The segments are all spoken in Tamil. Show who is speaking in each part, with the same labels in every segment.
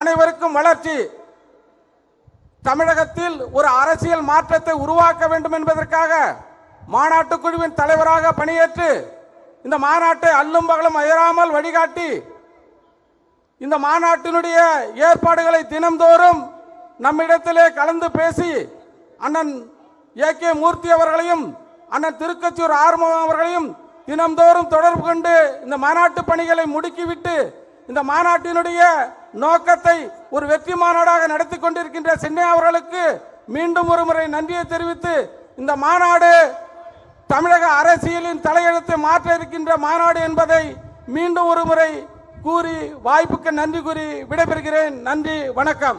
Speaker 1: அனைவருக்கும் வளர்ச்சி. தமிழகத்தில் ஒரு அரசியல் மாற்றத்தை உருவாக்க வேண்டும் என்பதற்காக மாநாட்டு குழுவின் தலைவராக பணியேற்று இந்த மாநாட்டை அல்லும் பகலும் அயராமல் வழிகாட்டி இந்த மாநாட்டினுடைய ஏற்பாடுகளை தினம்தோறும் நம்மிடத்திலே கலந்து பேசி அண்ணன் ஏ.கே. மூர்த்தி அவர்களையும் அண்ணன் திருக்கச்சூர் ஆறுமுகம் அவர்களையும் தினம்தோறும் தொடர்பு கொண்டு இந்த மாநாட்டு பணிகளை முடுக்கிவிட்டு இந்த மாநாட்டினுடைய நோக்கத்தை ஒரு வெற்றி மாநாடாக நடத்தி கொண்டிருக்கின்ற சின்ன அவர்களுக்கு மீண்டும் ஒரு முறை நன்றியை தெரிவித்து இந்த மாநாடு தமிழக அரசியலின் தலையெழுத்தை மாற்ற இருக்கின்ற மாநாடு என்பதை மீண்டும் ஒரு முறை கூறி வாய்ப்புக்கு நன்றி கூறி விடைபெறுகிறேன். நன்றி, வணக்கம்.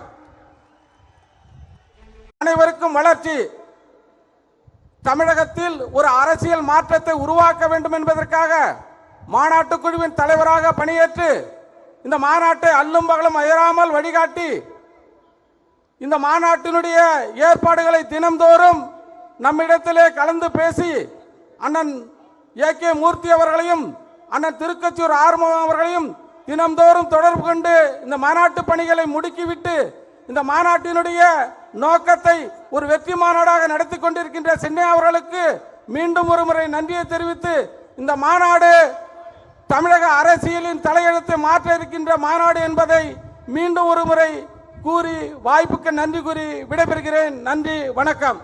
Speaker 1: அனைவருக்கும் வளர்ச்சி. தமிழகத்தில் ஒரு அரசியல் மாற்றத்தை உருவாக்க வேண்டும் என்பதற்காக மாநாட்டு குழுவின் தலைவராக பணியேற்று இந்த மாநாட்டை அல்லும் பகலும் அயராமல் வழிகாட்டி இந்த மாநாட்டினுடைய ஏற்பாடுகளை தினம்தோறும் நம்மிடத்திலே கலந்து பேசி அண்ணன் ஏ.கே. மூர்த்தி அவர்களையும் அண்ணன் திருக்கச்சூர் ஆறுமுகம் அவர்களையும் தினம்தோறும் தொடர்பு கொண்டு இந்த மாநாட்டு பணிகளை முடுக்கிவிட்டு இந்த மாநாட்டினுடைய நோக்கத்தை ஒரு வெற்றி மாநாடாக நடத்தி கொண்டிருக்கின்ற சின்ன அவர்களுக்கு மீண்டும் ஒரு முறை நன்றியை தெரிவித்து இந்த மாநாடு தமிழக அரசியலின் தலையெழுத்தை மாற்ற இருக்கின்ற மாநாடு என்பதை மீண்டும் ஒரு முறை கூறி வாய்ப்புக்கு நன்றி கூறி விடைபெறுகிறேன். நன்றி, வணக்கம்.